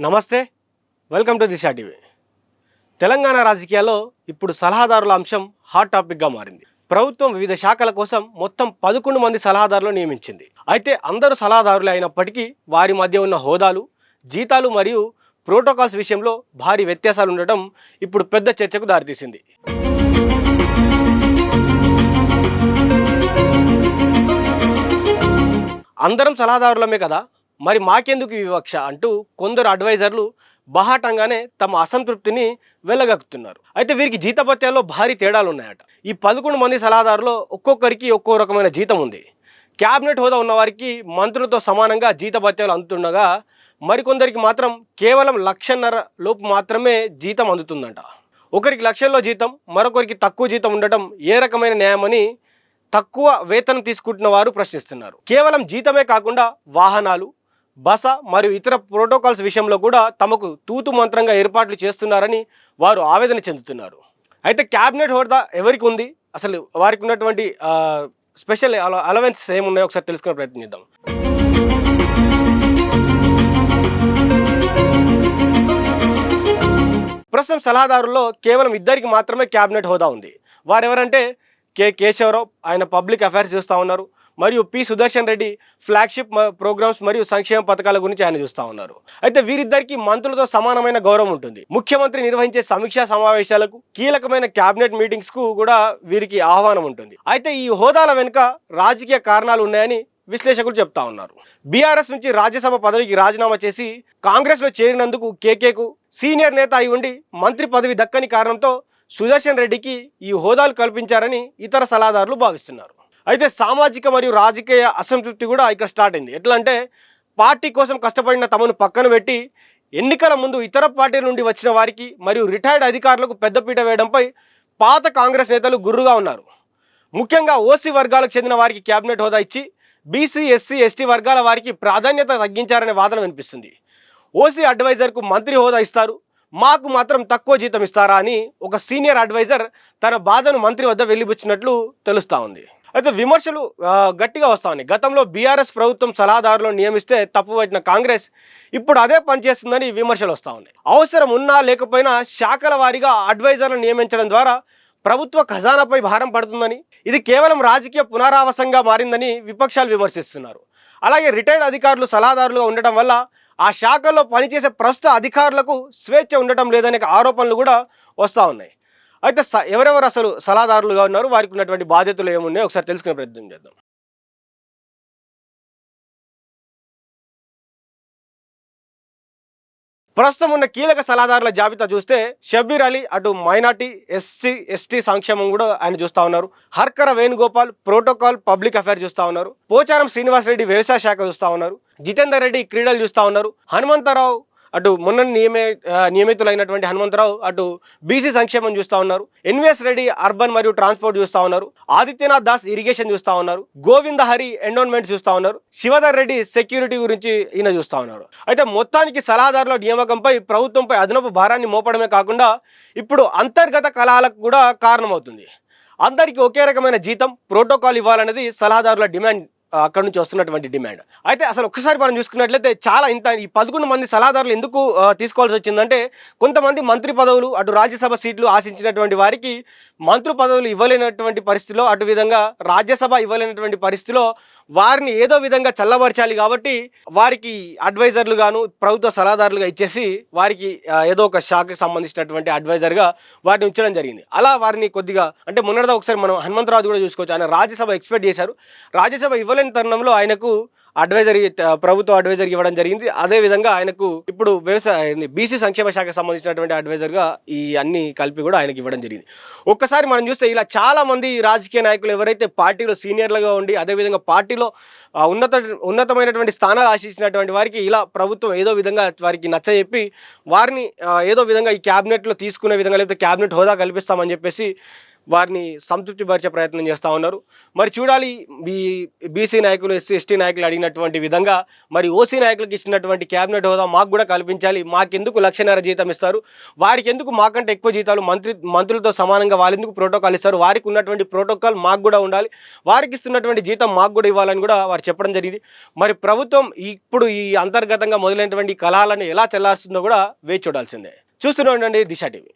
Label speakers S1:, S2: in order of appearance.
S1: నమస్తే, welcome to Disha TV. Telangana రాజకీయాల్లో ఇప్పుడు సలహాదారుల అంశం హాట్ టాపిక్గా మారింది. ప్రభుత్వం వివిధ శాఖల కోసం మొత్తం 11 మంది సలహాదారులు నియమించింది. అయితే అందరూ సలహాదారులే అయినప్పటికీ వారి మధ్య ఉన్న హోదాలు, జీతాలు మరియు ప్రోటోకాల్స్ విషయంలో భారీ వ్యత్యాసాలు ఉండటం ఇప్పుడు పెద్ద చర్చకు దారితీసింది. అందరం సలహాదారులమే కదా, మరి మాకెందుకు ఈ వివక్ష అంటూ కొందరు అడ్వైజర్లు బహాటంగానే తమ అసంతృప్తిని వెళ్ళగక్కుతున్నారు. అయితే వీరికి జీతభత్యాల్లో భారీ తేడాలు ఉన్నాయట. ఈ 11 మంది సలహాదారులో ఒక్కొక్కరికి ఒక్కో రకమైన జీతం ఉంది. క్యాబినెట్ హోదా ఉన్నవారికి మంత్రులతో సమానంగా జీతభత్యాలు అందుతుండగా మరికొందరికి మాత్రం కేవలం 1,50,000 లోపు మాత్రమే జీతం అందుతుందంట. ఒకరికి లక్షల్లో జీతం, మరొకరికి తక్కువ జీతం ఉండటం ఏ రకమైన న్యాయమని తక్కువ వేతనం తీసుకుంటున్న వారు ప్రశ్నిస్తున్నారు. కేవలం జీతమే కాకుండా వాహనాలు, బస మరియు ఇతర ప్రోటోకాల్స్ విషయంలో కూడా తమకు తూతు మంత్రంగా ఏర్పాట్లు చేస్తున్నారని వారు ఆవేదన చెందుతున్నారు. అయితే క్యాబినెట్ హోదా ఎవరికి ఉంది, అసలు వారికి ఉన్నటువంటి స్పెషల్ అలవెన్సెస్ ఏమున్నాయో ఒకసారి తెలుసుకునే ప్రయత్నం చేద్దాం. ప్రస్తుతం సలహాదారుల్లో కేవలం 2 మాత్రమే క్యాబినెట్ హోదా ఉంది. వారెవరంటే కేశవరావు, ఆయన పబ్లిక్ అఫైర్స్ చూస్తూ ఉన్నారు, మరియు P Sudarshan Reddy flagship programmes మరియు సంక్షేమ పథకాల గురించి ఆయన చూస్తూ ఉన్నారు. అయితే వీరిద్దరికి మంత్రులతో సమానమైన గౌరవం ఉంటుంది. ముఖ్యమంత్రి నిర్వహించే సమీక్షా సమావేశాలకు, కీలకమైన క్యాబినెట్ మీటింగ్స్ కు కూడా వీరికి ఆహ్వానం ఉంటుంది. అయితే ఈ హోదాల వెనుక రాజకీయ కారణాలు ఉన్నాయని విశ్లేషకులు చెప్తా ఉన్నారు. బీఆర్ఎస్ నుంచి రాజ్యసభ పదవికి రాజీనామా చేసి కాంగ్రెస్ లో చేరినందుకు కేకేకు సీనియర్ నేత అయి ఉండి మంత్రి పదవి దక్కని కారణంతో సుదర్శన్ రెడ్డికి ఈ హోదాలు కల్పించారని ఇతర సలహాదారులు భావిస్తున్నారు. అయితే సామాజిక మరియు రాజకీయ అసంతృప్తి కూడా ఇక్కడ స్టార్ట్ అయింది. ఎట్లా అంటే పార్టీ కోసం కష్టపడిన తమను పక్కన పెట్టి ఎన్నికల ముందు ఇతర పార్టీల నుండి వచ్చిన వారికి మరియు రిటైర్డ్ అధికారులకు పెద్దపీట వేయడంపై పాత కాంగ్రెస్ నేతలు గుర్రుగా ఉన్నారు. ముఖ్యంగా ఓసీ వర్గాలకు చెందిన వారికి క్యాబినెట్ హోదా ఇచ్చి బీసీ, ఎస్సీ, ఎస్టీ వర్గాల వారికి ప్రాధాన్యత తగ్గించారనే వాదన వినిపిస్తుంది. ఓసీ అడ్వైజర్కు మంత్రి హోదా ఇస్తారు, మాకు మాత్రం తక్కువ జీతం ఇస్తారా అని ఒక సీనియర్ అడ్వైజర్ తన బాధను మంత్రి వద్ద వెళ్ళిపుచ్చినట్లు తెలుస్తూ ఉంది. అయితే విమర్శలు గట్టిగా వస్తూ ఉన్నాయి. గతంలో బీఆర్ఎస్ ప్రభుత్వం సలహాదారులను నియమిస్తే తప్పుపట్టిన కాంగ్రెస్ ఇప్పుడు అదే పనిచేస్తుందని విమర్శలు వస్తూ ఉన్నాయి. అవసరం ఉన్నా లేకపోయినా శాఖల వారీగా అడ్వైజర్లను నియమించడం ద్వారా ప్రభుత్వ ఖజానాపై భారం పడుతుందని, ఇది కేవలం రాజకీయ పునరావాసంగా మారిందని విపక్షాలు విమర్శిస్తున్నారు. అలాగే రిటైర్డ్ అధికారులు సలహాదారులుగా ఉండటం వల్ల ఆ శాఖల్లో పనిచేసే ప్రస్తుత అధికారులకు స్వేచ్ఛ ఉండటం లేదనే ఆరోపణలు కూడా వస్తూ ఉన్నాయి. అయితే ఎవరెవరు అసలు సలహాదారులుగా ఉన్నారు, వారికి ఉన్నటువంటి బాధ్యతలు ఏమున్నాయో ఒకసారి తెలుసుకునే ప్రయత్నం చేద్దాం. ప్రస్తుతం ఉన్న కీలక సలహాదారుల జాబితా చూస్తే షబ్బీర్ అలీ అటు మైనార్టీ, ఎస్టీ సంక్షేమం కూడా ఆయన చూస్తూ ఉన్నారు. Harkara Venugopal protocol public affair చూస్తూ ఉన్నారు. పోచారం శ్రీనివాస్ రెడ్డి వ్యవసాయ శాఖ చూస్తూ ఉన్నారు. జితేందర్ రెడ్డి క్రీడలు చూస్తూ ఉన్నారు. హనుమంతరావు అటు మొన్న నియమితులైనటువంటి హనుమంతరావు అటు బీసీ సంక్షేమం చూస్తూ ఉన్నారు. ఎన్వీఎస్ రెడ్డి అర్బన్ మరియు ట్రాన్స్పోర్ట్ చూస్తూ ఉన్నారు. ఆదిత్యనాథ్ దాస్ ఇరిగేషన్ చూస్తూ ఉన్నారు. గోవింద హరి ఎండోన్మెంట్ చూస్తూ ఉన్నారు. శివధర్ రెడ్డి సెక్యూరిటీ గురించి ఈయన చూస్తూ ఉన్నారు. అయితే మొత్తానికి సలహాదారుల నియామకంపై ప్రభుత్వంపై అదనపు భారాన్ని మోపడమే కాకుండా ఇప్పుడు అంతర్గత కలహాలకు కూడా కారణమవుతుంది. అందరికీ ఒకే రకమైన జీతం, ప్రోటోకాల్ ఇవ్వాలనేది సలహాదారుల డిమాండ్, అక్కడ నుంచి వస్తున్నటువంటి డిమాండ్. అయితే అసలు ఒక్కసారి మనం చూసుకున్నట్లయితే ఈ 11 మంది సలహాదారులు ఎందుకు తీసుకోవాల్సి వచ్చిందంటే, కొంతమంది మంత్రి పదవులు అటు రాజ్యసభ సీట్లు ఆశించినటువంటి వారికి మంత్రి పదవులు ఇవ్వలేనటువంటి పరిస్థితిలో, అటు విధంగా రాజ్యసభ ఇవ్వలేనటువంటి పరిస్థితిలో వారిని ఏదో విధంగా చల్లబరచాలి కాబట్టి వారికి అడ్వైజర్లు గాను ప్రభుత్వ సలహాదారులుగా ఇచ్చేసి వారికి ఏదో ఒక శాఖకు సంబంధించినటువంటి అడ్వైజర్గా వారిని ఉంచడం జరిగింది. అలా వారిని కొద్దిగా అంటే మొన్నటిదా ఒకసారి మనం హనుమంతరావు కూడా చూసుకోవచ్చు. ఆయన రాజ్యసభ ఎక్స్పెక్ట్ చేశారు. రాజ్యసభ ఇవ్వలేని తరుణంలో ఆయనకు ప్రభుత్వ అడ్వైజర్ ఇవ్వడం జరిగింది. అదేవిధంగా ఆయనకు ఇప్పుడు బీసీ సంక్షేమ శాఖకు సంబంధించినటువంటి అడ్వైజర్గా ఈ అన్ని కలిపి కూడా ఆయనకు ఇవ్వడం జరిగింది. ఒక్కసారి మనం చూస్తే ఇలా చాలా మంది రాజకీయ నాయకులు ఎవరైతే పార్టీలో సీనియర్లుగా ఉండి అదేవిధంగా పార్టీలో ఉన్నతమైనటువంటి స్థానాలు ఆశించినటువంటి వారికి ఇలా ప్రభుత్వం ఏదో విధంగా వారికి నచ్చజెప్పి వారిని ఏదో విధంగా ఈ క్యాబినెట్లో తీసుకునే విధంగా లేకపోతే క్యాబినెట్ హోదా కల్పిస్తామని చెప్పేసి వారిని సంతృప్తిపరిచే ప్రయత్నం చేస్తూ ఉన్నారు. మరి చూడాలి ఈ బీసీ నాయకులు, ఎస్సీ, ఎస్టీ నాయకులు అడిగినటువంటి విధంగా మరి ఓసీ నాయకులకు ఇచ్చినటువంటి క్యాబినెట్ హోదా మాకు కూడా కల్పించాలి, మాకెందుకు 1,50,000 జీతం ఇస్తారు, వారికి ఎందుకు మాకంటే ఎక్కువ జీతాలు, మంత్రులతో సమానంగా వాళ్ళెందుకు ప్రోటోకాల్ ఇస్తారు, వారికి ఉన్నటువంటి ప్రోటోకాల్ మాకు కూడా ఉండాలి, వారికి ఇస్తున్నటువంటి జీతం మాకు కూడా ఇవ్వాలని కూడా వారు చెప్పడం జరిగింది. మరి ప్రభుత్వం ఇప్పుడు ఈ అంతర్గతంగా మొదలైనటువంటి కలహాలను ఎలా చెల్లారుస్తుందో కూడా వేచి చూడాల్సిందే. చూస్తూనే ఉండండి దిశ టీవీ.